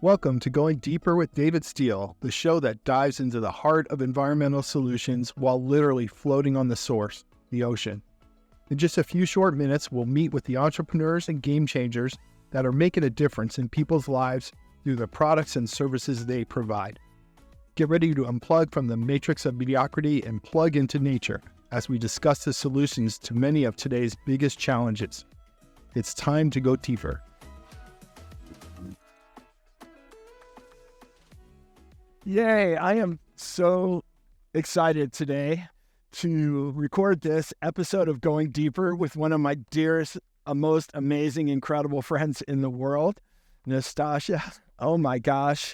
Welcome to Going Deeper with David Steele, the show that dives into the heart of environmental solutions while literally floating on the source, the ocean. In just a few short minutes, we'll meet with the entrepreneurs and game changers that are making a difference in people's lives through the products and services they provide. Get ready to unplug from the matrix of mediocrity and plug into nature as we discuss the solutions to many of today's biggest challenges. It's time to go deeper. Yay, I am so excited today to record this episode of Going Deeper with one of my dearest, most amazing, incredible friends in the world, Nastasha. Oh my gosh.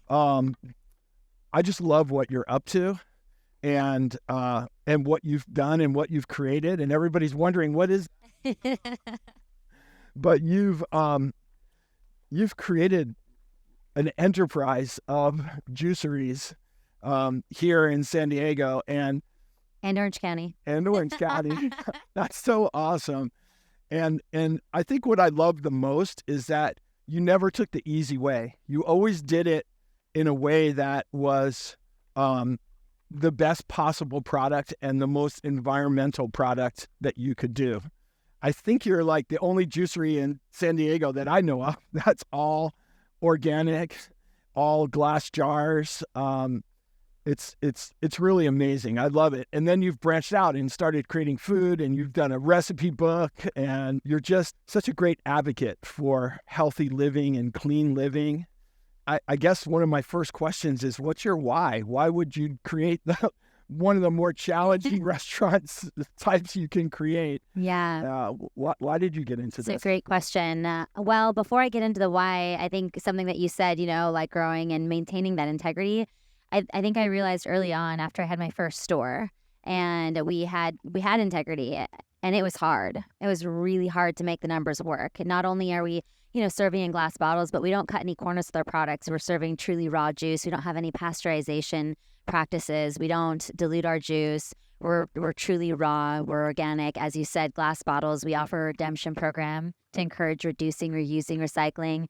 I just love what you're up to and what you've done and what you've created. And everybody's wondering what is, but you've created an enterprise of juiceries here in San Diego and Orange County. That's so awesome. And I think what I love the most is that you never took the easy way. You always did it in a way that was the best possible product and the most environmental product that you could do. I think you're like the only juicery in San Diego that I know of that's all organic, all glass jars. It's really amazing. I love it. And then you've branched out and started creating food, and you've done a recipe book, and you're just such a great advocate for healthy living and clean living. I guess one of my first questions is, what's your why? Why would you create one of the more challenging restaurants types you can create? Yeah. Why did you get into this? It's a great question. Well, before I get into the why, I think something that you said, like growing and maintaining that integrity, I think I realized early on after I had my first store and we had integrity, and it was hard. It was really hard to make the numbers work. And not only are we, serving in glass bottles, but we don't cut any corners with our products. We're serving truly raw juice. We don't have any pasteurization practices. We don't dilute our juice. We're truly raw. We're organic. As you said, glass bottles. We offer a redemption program to encourage reducing, reusing, recycling.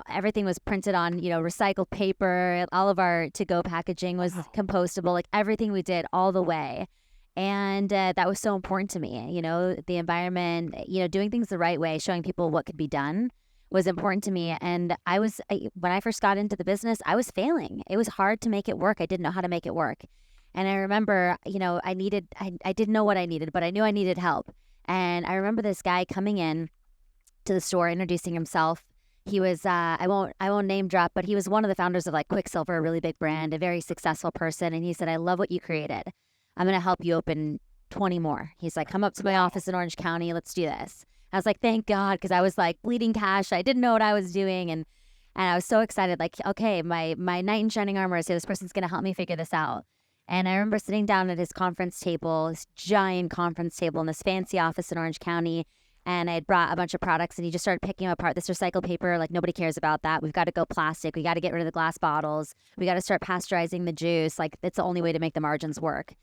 Everything was printed on, recycled paper. All of our to-go packaging was compostable. Like everything we did all the way. And that was so important to me. The environment, doing things the right way, showing people what could be done was important to me. And when I first got into the business, I was failing. It was hard to make it work. I didn't know how to make it work. And I remember, I didn't know what I needed, but I knew I needed help. And I remember this guy coming in to the store, introducing himself. He was, I won't name drop, but he was one of the founders of like Quicksilver, a really big brand, a very successful person. And he said, I love what you created. I'm going to help you open 20 more. He's like, come up to my office in Orange County. Let's do this. I was like, thank God, because I was like bleeding cash. I didn't know what I was doing. And I was so excited, like, okay, my knight in shining armor. I say, this person's going to help me figure this out. And I remember sitting down at his conference table, this giant conference table in this fancy office in Orange County. And I had brought a bunch of products, and he just started picking apart this recycled paper. Like, nobody cares about that. We've got to go plastic. We got to get rid of the glass bottles. We got to start pasteurizing the juice. Like, it's the only way to make the margins work.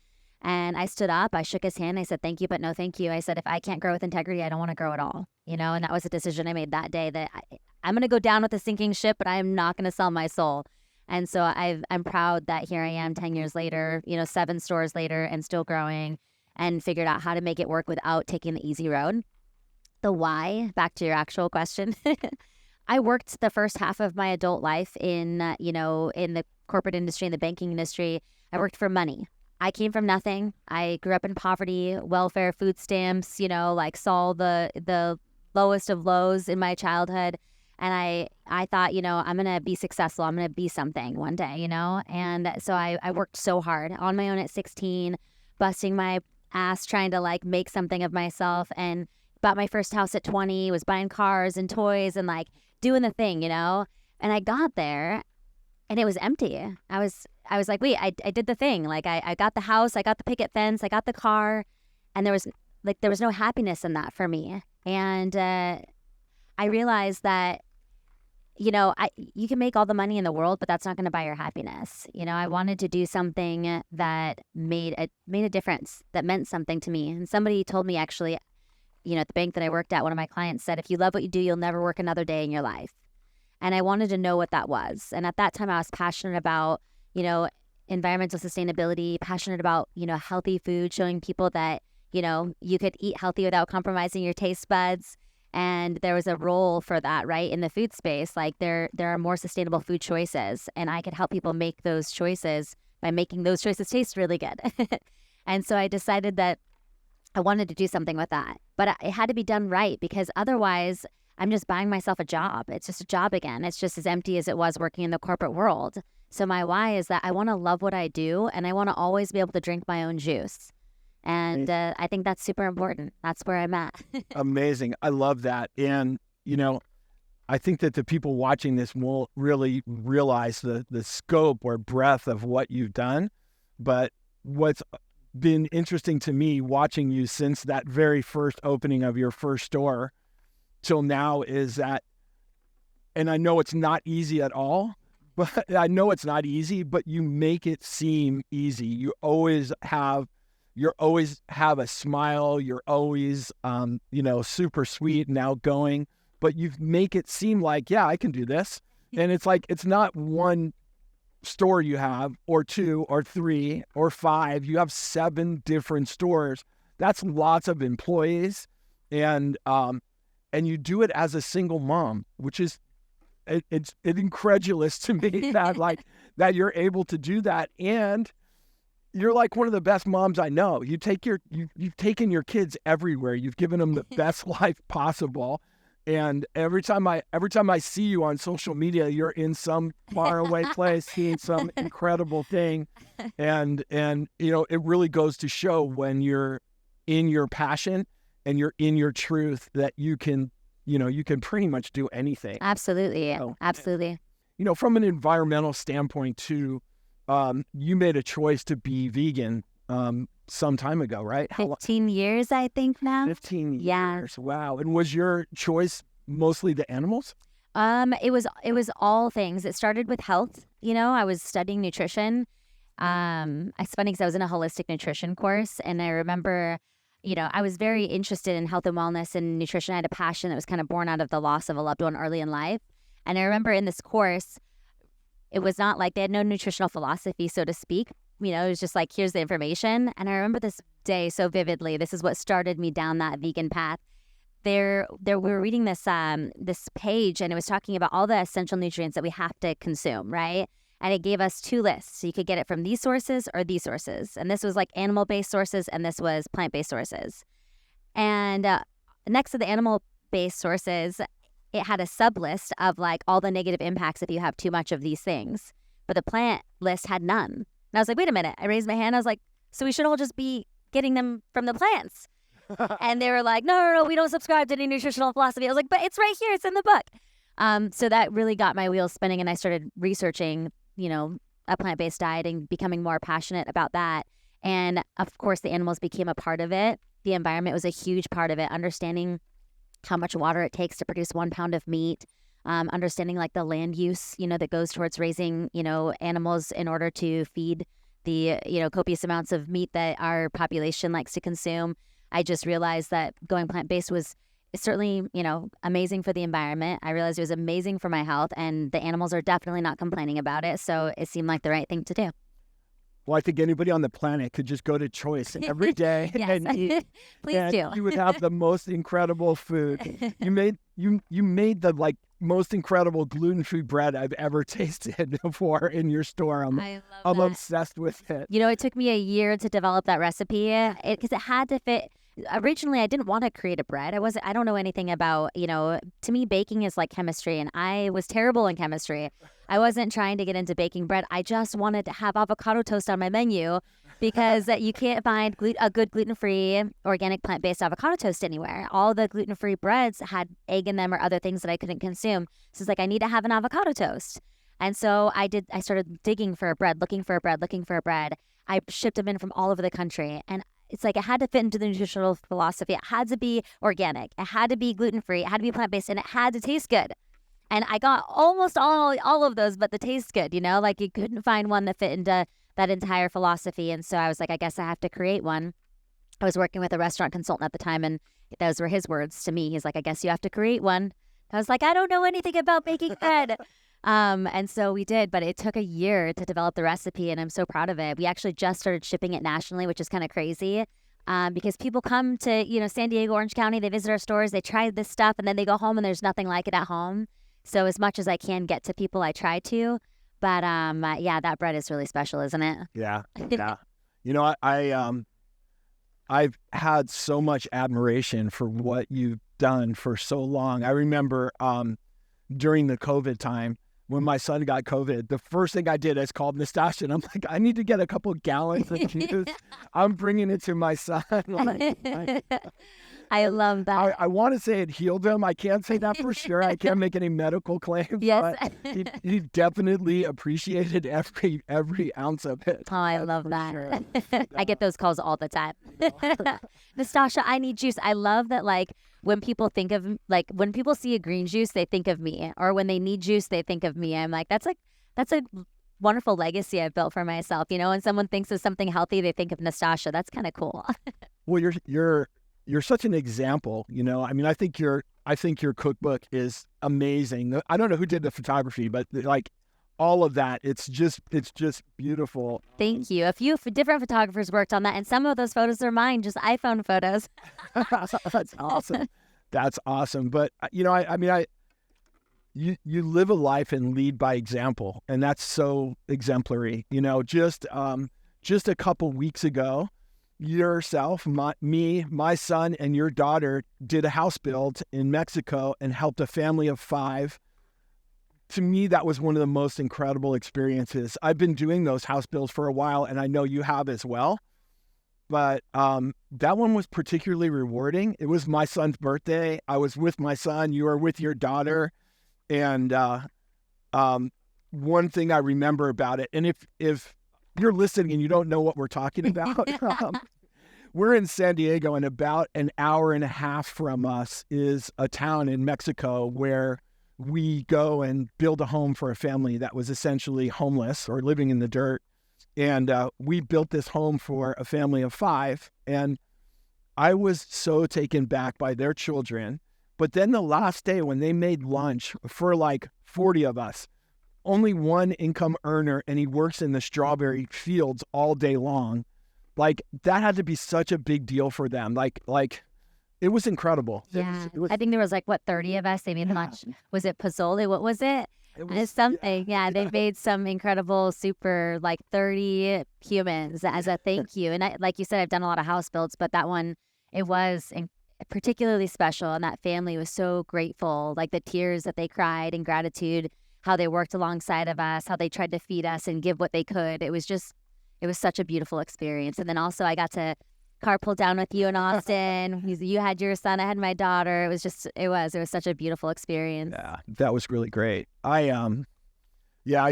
And I stood up, I shook his hand, I said, thank you, but no thank you. I said, if I can't grow with integrity, I don't want to grow at all, and that was a decision I made that day, that I'm going to go down with the sinking ship, but I am not going to sell my soul. And so I'm proud that here I am 10 years later, 7 stores later, and still growing, and figured out how to make it work without taking the easy road. The why, back to your actual question, I worked the first half of my adult life in the corporate industry, in the banking industry. I worked for money. I came from nothing. I grew up in poverty, welfare, food stamps, saw the lowest of lows in my childhood. And I thought, I'm going to be successful. I'm going to be something one day, And so I worked so hard on my own at 16, busting my ass, trying to make something of myself, and bought my first house at 20, was buying cars and toys and doing the thing, And I got there and it was empty. I was like, wait, I did the thing. I got the house, I got the picket fence, I got the car, and there was no happiness in that for me. And I realized that, you can make all the money in the world, but that's not going to buy your happiness. I wanted to do something that made a difference, that meant something to me. And somebody told me, actually, at the bank that I worked at, one of my clients said, if you love what you do, you'll never work another day in your life. And I wanted to know what that was. And at that time, I was passionate about, environmental sustainability, passionate about, healthy food, showing people that, you could eat healthy without compromising your taste buds. And there was a role for that, right, in the food space. Like there are more sustainable food choices, and I could help people make those choices by making those choices taste really good. And so I decided that I wanted to do something with that, but it had to be done right, because otherwise I'm just buying myself a job. It's just a job again. It's just as empty as it was working in the corporate world. So my why is that I want to love what I do, and I want to always be able to drink my own juice. And I think that's super important. That's where I'm at. Amazing. I love that. And, I think that the people watching this won't really realize the scope or breadth of what you've done. But what's been interesting to me watching you since that very first opening of your first store till now is that, and I know it's not easy at all, but I know it's not easy, but you make it seem easy. You always have a smile. You're always, super sweet and outgoing, but you make it seem like, yeah, I can do this. And it's like, it's not one store you have, or two, or three, or five. You have 7 different stores. That's lots of employees. And you do it as a single mom, which is, it's incredulous to me that you're able to do that. And you're like one of the best moms I know. You've taken your kids everywhere. You've given them the best life possible. And every time I see you on social media, you're in some faraway place, seeing some incredible thing. And it really goes to show when you're in your passion and you're in your truth that you can pretty much do anything. Absolutely. So, absolutely. From an environmental standpoint too, you made a choice to be vegan some time ago, right? 15 years, I think now. 15 years. Yeah. Wow. And was your choice mostly the animals? It was all things. It started with health. I was studying nutrition. It's funny because I was in a holistic nutrition course, and I remember, I was very interested in health and wellness and nutrition. I had a passion that was kind of born out of the loss of a loved one early in life. And I remember in this course, it was not like they had no nutritional philosophy, so to speak. It was just like, here's the information. And I remember this day so vividly. This is what started me down that vegan path. We were reading this page, and it was talking about all the essential nutrients that we have to consume, right? And it gave us 2 lists. So you could get it from these sources or these sources. And this was like animal-based sources, and this was plant-based sources. And next to the animal-based sources, it had a sub-list of like all the negative impacts if you have too much of these things. But the plant list had none. And I was like, wait a minute. I raised my hand. I was like, so we should all just be getting them from the plants. And they were like, no, we don't subscribe to any nutritional philosophy. I was like, but it's right here. It's in the book. So that really got my wheels spinning, and I started researching, a plant-based diet and becoming more passionate about that. And of course, the animals became a part of it. The environment was a huge part of it. Understanding how much water it takes to produce 1 pound of meat. Understanding like the land use, that goes towards raising, animals in order to feed the, copious amounts of meat that our population likes to consume. I just realized that going plant-based was certainly, amazing for the environment. I realized it was amazing for my health, and the animals are definitely not complaining about it. So it seemed like the right thing to do. Well, I think anybody on the planet could just go to Choice every day and eat. Please do. You would have the most incredible food. You made the most incredible gluten-free bread I've ever tasted before in your store. I'm obsessed with it. It took me a year to develop that recipe because it had to fit. Originally, I didn't want to create a bread. I don't know anything about, to me, baking is like chemistry, and I was terrible in chemistry. I wasn't trying to get into baking bread. I just wanted to have avocado toast on my menu because you can't find a good gluten-free, organic, plant-based avocado toast anywhere. All the gluten-free breads had egg in them or other things that I couldn't consume. So it's like, I need to have an avocado toast. And so I started digging for a bread, looking for a bread. I shipped them in from all over the country. And it's like, it had to fit into the nutritional philosophy. It had to be organic. It had to be gluten-free. It had to be plant-based, and it had to taste good. And I got almost all of those, but the taste good, like you couldn't find one that fit into that entire philosophy. And so I was like, I guess I have to create one. I was working with a restaurant consultant at the time, and those were his words to me. He's like, I guess you have to create one I was like, I don't know anything about making bread. And so we did, but it took a year to develop the recipe, and I'm so proud of it. We actually just started shipping it nationally, which is kind of crazy. Because people come to, San Diego, Orange County, they visit our stores, they try this stuff, and then they go home and there's nothing like it at home. So as much as I can get to people, I try to. But yeah, that bread is really special, isn't it? Yeah. Yeah. I've had so much admiration for what you've done for so long. I remember during the COVID time, when my son got COVID, the first thing I did is called Nastasha, and I'm like, I need to get a couple gallons of juice. I'm bringing it to my son. I love that. I want to say it healed him. I can't say that for sure. I can't make any medical claims. Yes. But he definitely appreciated every ounce of it. Oh, I love that. Sure. I get those calls all the time. Nastasha, I need juice. I love that, when people when people see a green juice, they think of me. Or when they need juice, they think of me. I'm like, that's a wonderful legacy I've built for myself. When someone thinks of something healthy, they think of Nastasha. That's kind of cool. Well, you're such an example, I mean, I think your cookbook is amazing. I don't know who did the photography, but all of that, it's just beautiful. Thank you. A few different photographers worked on that, and some of those photos are mine, just iPhone photos. That's awesome. That's awesome. But you live a life and lead by example, and that's so exemplary. Just a couple weeks ago, yourself, my son, and your daughter did a house build in Mexico and helped a family of 5. To me, that was one of the most incredible experiences. I've been doing those house builds for a while, and I know you have as well. But that one was particularly rewarding. It was my son's birthday. I was with my son. You were with your daughter. And one thing I remember about it, and if you're listening and you don't know what we're talking about, we're in San Diego, and about an hour and a half from us is a town in Mexico where we go and build a home for a family that was essentially homeless or living in the dirt. And we built this home for a family of 5. And I was so taken back by their children. But then the last day when they made lunch for 40 of us, only one income earner, and he works in the strawberry fields all day long. That had to be such a big deal for them. It was incredible. Yeah. I think there was 30 of us. They made lunch. Was it pozole? What was it? It's something. Yeah. They made some incredible super 30 humans as a thank you. And like you said, I've done a lot of house builds, but that one, it was particularly special. And that family was so grateful, the tears that they cried in gratitude, how they worked alongside of us, how they tried to feed us and give what they could. It was such a beautiful experience. And then also I got to carpool down with you in Austin. You had your son, I had my daughter. It was such a beautiful experience. Yeah, that was really great. I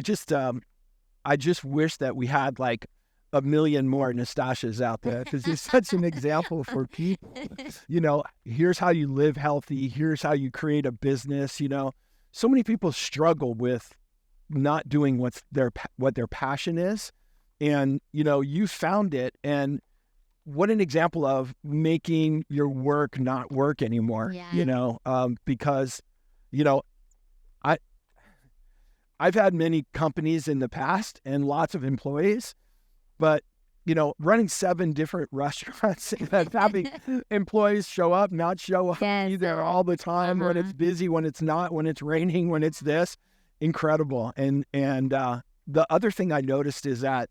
just wish that we had a million more Nastashas out there, because you're such an example for people. Here's how you live healthy. Here's how you create a business. So many people struggle with not doing what their passion is. And, you found it, and what an example of making your work not work anymore. Yeah. Because, I've had many companies in the past and lots of employees, but, running 7 different restaurants and having employees show up, not show up, yes. be there all the time, when it's busy, when it's not, when it's raining, when it's this, incredible. And the other thing I noticed is that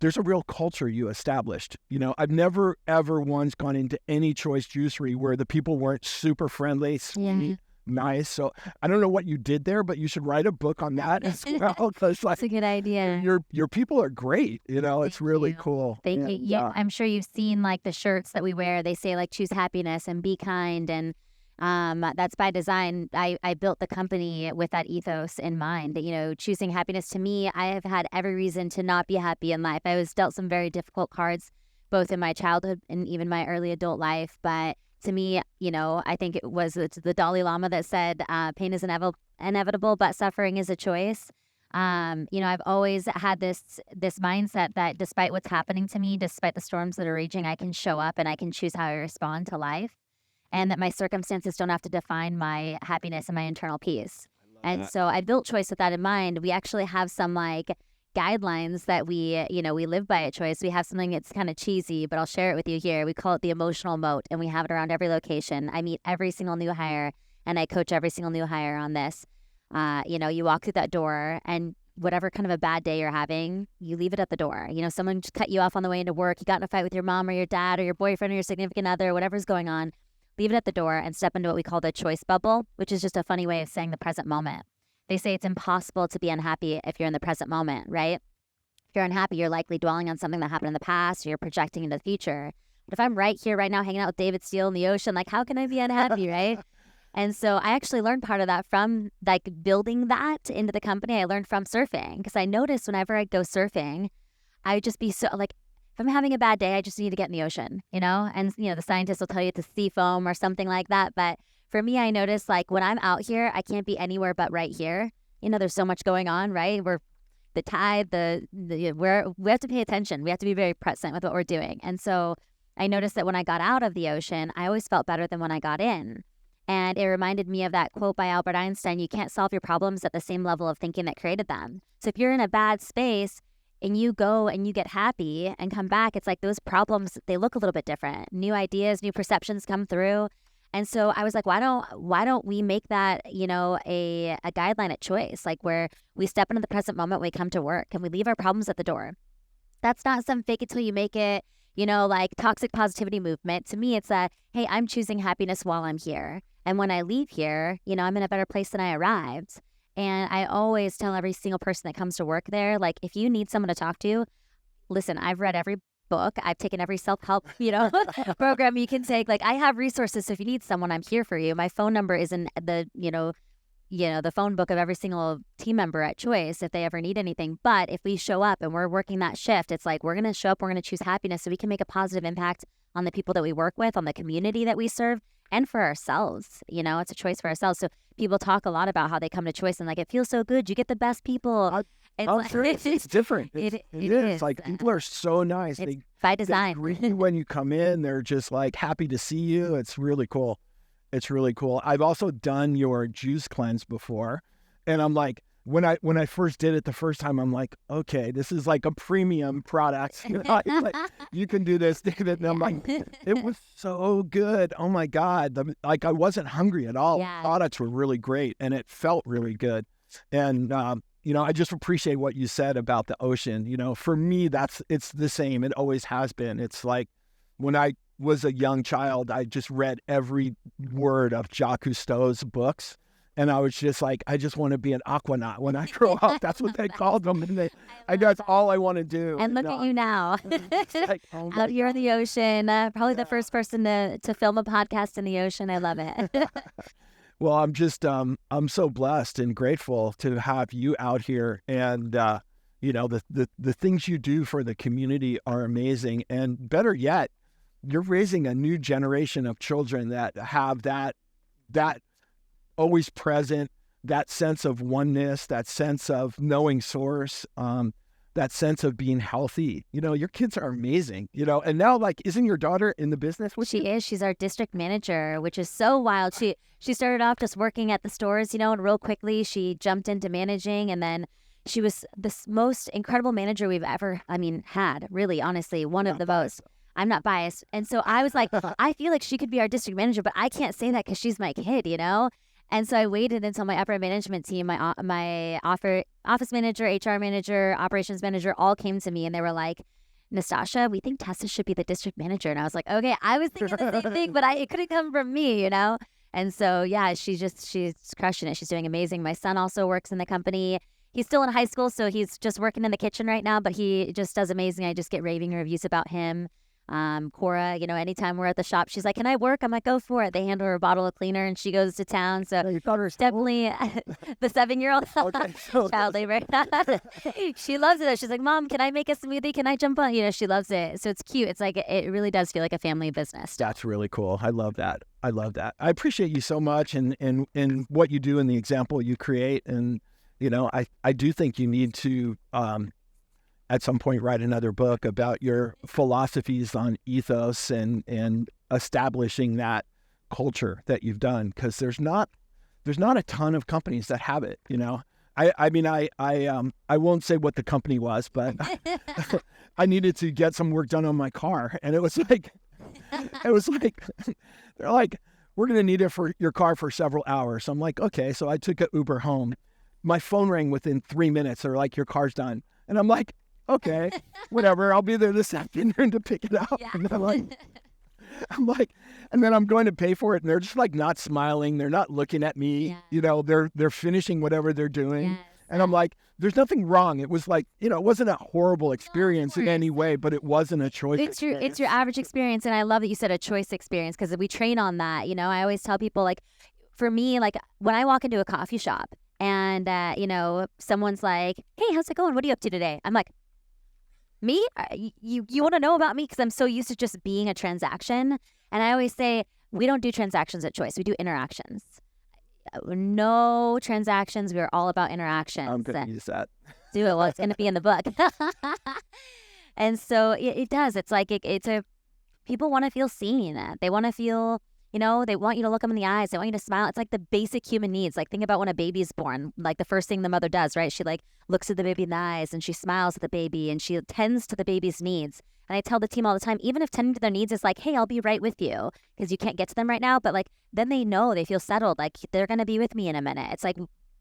there's a real culture you established. I've never, ever once gone into any Choice Juicery where the people weren't super friendly, sweet, nice. So I don't know what you did there, but you should write a book on that as well. That's a good idea. Your people are great. It's really cool. Thank you. Yeah, I'm sure you've seen the shirts that we wear. They say choose happiness and be kind, and that's by design. I built the company with that ethos in mind. Choosing happiness, to me, I have had every reason to not be happy in life. I was dealt some very difficult cards, both in my childhood and even my early adult life. But to me, I think it was the Dalai Lama that said, pain is inevitable, but suffering is a choice. I've always had this mindset that despite what's happening to me, despite the storms that are raging, I can show up and I can choose how I respond to life. and that my circumstances don't have to define my happiness and my internal peace. And so I built Choice with that in mind. We actually have some like guidelines that we live by at Choice. We have something that's kind of cheesy, but I'll share it with you here. We call it the emotional moat, and we have it around every location. I meet every single new hire, and I coach every single new hire on this. You walk through that door, and whatever kind of a bad day you're having, you leave it at the door. Someone just cut you off on the way into work. You got in a fight with your mom or your dad or your boyfriend or your significant other, whatever's going on. Leave it at the door and step into what we call the choice bubble, which is just a funny way of saying the present moment. They say it's impossible to be unhappy if you're in the present moment, right? If you're unhappy, you're likely dwelling on something that happened in the past, or you're projecting into the future. But if I'm right here, right now, hanging out with David Steele in the ocean, like, how can I be unhappy, right? And so I actually learned part of that from like building that into the company. I learned from surfing, because I noticed whenever I'd go surfing, I would just be so like, if I'm having a bad day, I just need to get in the ocean, And, the scientists will tell you it's sea foam or something like that. But for me, I noticed like when I'm out here, I can't be anywhere but right here. There's so much going on, right? We're the tide, we have to pay attention. We have to be very present with what we're doing. And so I noticed that when I got out of the ocean, I always felt better than when I got in. And it reminded me of that quote by Albert Einstein: you can't solve your problems at the same level of thinking that created them. So if you're in a bad space and you go and you get happy and come back, it's like those problems, they look a little bit different. New ideas, new perceptions come through. And so I was like, why don't we make that, a guideline at Choice, like where we step into the present moment when we come to work and we leave our problems at the door. That's not some fake it till you make it, like toxic positivity movement. To me, it's a, hey, I'm choosing happiness while I'm here. And when I leave here, I'm in a better place than I arrived. And I always tell every single person that comes to work there, like, if you need someone to talk to, listen, I've read every book. I've taken every self-help, program you can take. Like, I have resources. So if you need someone, I'm here for you. My phone number is in the, the phone book of every single team member at Choice if they ever need anything. But if we show up and we're working that shift, it's like, we're going to show up, we're going to choose happiness so we can make a positive impact on the people that we work with, on the community that we serve, and for ourselves. It's a choice for ourselves. So people talk a lot about how they come to Choice and like, it feels so good. You get the best people. I'm sure it's different. It is. Like, people are so nice. It's by design. They greet you when you come in. They're just like happy to see you. It's really cool. It's really cool. I've also done your juice cleanse before. And I'm like, when I first did it the first time, I'm like, okay, this is like a premium product. Like, you can do this, David. And I'm like, it was so good. Oh my God. I wasn't hungry at all. Yeah. Products were really great and it felt really good. And, I just appreciate what you said about the ocean. For me, it's the same. It always has been. It's like when I was a young child, I just read every word of Jacques Cousteau's books. And I was just like, I just want to be an aquanaut when I grow up. That's what they called them. And that's all I want to do. And look at you now. Like, oh out here in the ocean, probably the first person to film a podcast in the ocean. I love it. Well, I'm so blessed and grateful to have you out here. And, the things you do for the community are amazing. And better yet, you're raising a new generation of children that have that always present, that sense of oneness, that sense of knowing source, that sense of being healthy. Your kids are amazing, and now, like, isn't your daughter in the business with you? She is. She's our district manager, which is so wild. She started off just working at the stores, and real quickly she jumped into managing, and then she was the most incredible manager we've ever, had, really, honestly, one of the most. I'm not biased. And so I was like, I feel like she could be our district manager, but I can't say that because she's my kid, And so I waited until my upper management team, my office manager, HR manager, operations manager, all came to me and they were like, Nastasha, we think Tessa should be the district manager. And I was like, okay, I was thinking the same thing, but it couldn't come from me, And so, yeah, she's crushing it. She's doing amazing. My son also works in the company. He's still in high school, so he's just working in the kitchen right now, but he just does amazing. I just get raving reviews about him. Cora, anytime we're at the shop, she's like, can I work? I'm like, go for it. They hand her a bottle of cleaner and she goes to town. So you thought her definitely the 7-year-old child labor. She loves it. She's like, Mom, can I make a smoothie? Can I jump on? She loves it. So it's cute. It's like, it really does feel like a family business. That's really cool. I love that. I appreciate you so much and what you do and the example you create. And, I do think you need to, at some point, write another book about your philosophies on ethos and establishing that culture that you've done, because there's not a ton of companies that have it, I won't say what the company was, but I needed to get some work done on my car, and it was like they're like, we're going to need it for your car for several hours. So I'm like, okay. So I took an Uber home. My phone rang within 3 minutes. They're like, your car's done. And I'm like, okay, whatever. I'll be there this afternoon to pick it up. Yeah. And I'm like, and then I'm going to pay for it, and they're just like not smiling. They're not looking at me. Yeah. They're finishing whatever they're doing. Yes. And I'm like, there's nothing wrong. It was like, it wasn't a horrible experience in any way, but it wasn't a choice. It's your average experience. And I love that you said a choice experience, because we train on that. I always tell people, like, for me, like when I walk into a coffee shop and, someone's like, hey, how's it going? What are you up to today? I'm like, me? You want to know about me? Because I'm so used to just being a transaction. And I always say, we don't do transactions at Choice. We do interactions. No transactions. We're all about interactions. I'm going to use that. Do it. Well, it's going to be in the book. And so it does. It's like, people want to feel seen. They want to feel, they want you to look them in the eyes. They want you to smile. It's like the basic human needs. Like, think about when a baby's born, like the first thing the mother does, right? She like looks at the baby in the eyes, and she smiles at the baby, and she tends to the baby's needs. And I tell the team all the time, even if tending to their needs is like, hey, I'll be right with you, because you can't get to them right now. But like, then they know, they feel settled. Like, they're going to be with me in a minute. It's like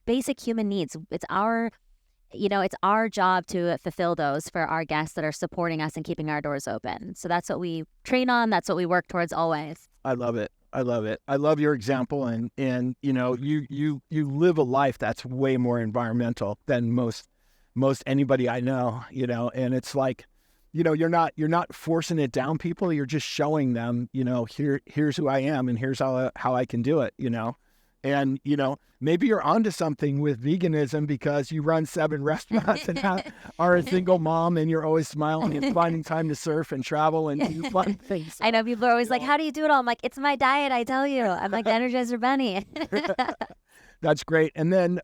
basic human needs. It's our job to fulfill those for our guests that are supporting us and keeping our doors open. So that's what we train on. That's what we work towards always. I love it. I love your example. And you live a life that's way more environmental than most anybody I know, and it's like, you're not forcing it down people. You're just showing them, here's who I am, and here's how I can do it, and, maybe you're onto something with veganism, because you run 7 restaurants and are a single mom, and you're always smiling and finding time to surf and travel and do fun things. I know people are always like, how do you do it all? I'm like, it's my diet, I tell you. I'm like the Energizer Bunny. That's great. And then,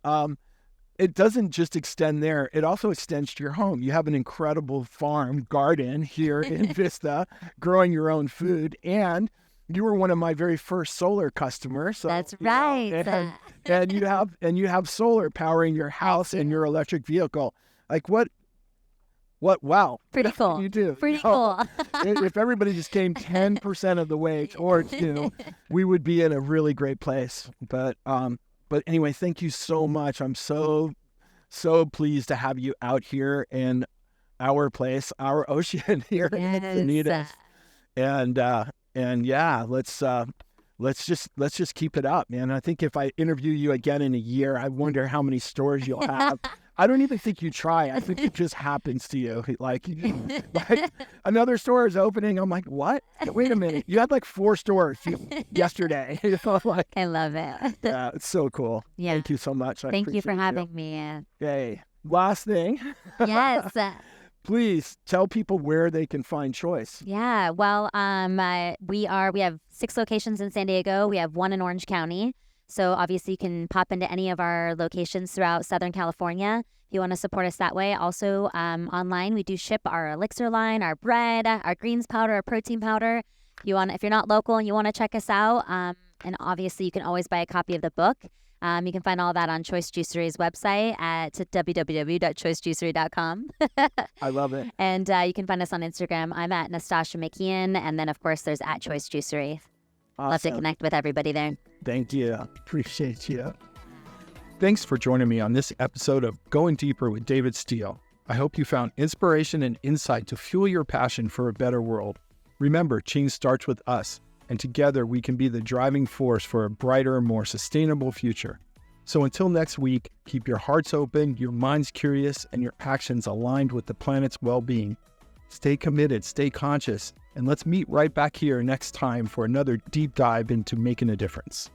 it doesn't just extend there. It also extends to your home. You have an incredible farm garden here in Vista, growing your own food. And you were one of my very first solar customers. So, that's right. And you have solar powering your house and your electric vehicle. Like what, wow. Pretty cool. You do. Pretty cool. If everybody just came 10% of the way towards, we would be in a really great place. But anyway, thank you so much. I'm so pleased to have you out here in our place, our ocean here in Encinitas. And yeah, let's just keep it up, man. I think if I interview you again in a year, I wonder how many stores you'll have. I don't even think you try. I think it just happens to you. Like another store is opening. I'm like, what? Wait a minute. You had like 4 stores yesterday. I love it. Yeah, it's so cool. Yeah. Thank you so much. Thank you for having me. Okay. Last thing. Yes. Please tell people where they can find Choice. Yeah. Well, we have 6 locations in San Diego. We have 1 in Orange County. So obviously you can pop into any of our locations throughout Southern California if you want to support us that way. Also, online, we do ship our elixir line, our bread, our greens powder, our protein powder. If you're not local and you want to check us out, and obviously you can always buy a copy of the book. You can find all that on Choice Juicery's website at www.choicejuicery.com. I love it. And you can find us on Instagram. I'm at Nastasha McKeon. And then, of course, there's at Choice Juicery. Awesome. Love to connect with everybody there. Thank you. Appreciate you. Thanks for joining me on this episode of Going Deeper with David Steele. I hope you found inspiration and insight to fuel your passion for a better world. Remember, change starts with us, and together we can be the driving force for a brighter, more sustainable future. So until next week, keep your hearts open, your minds curious, and your actions aligned with the planet's well-being. Stay committed, stay conscious, and let's meet right back here next time for another deep dive into making a difference.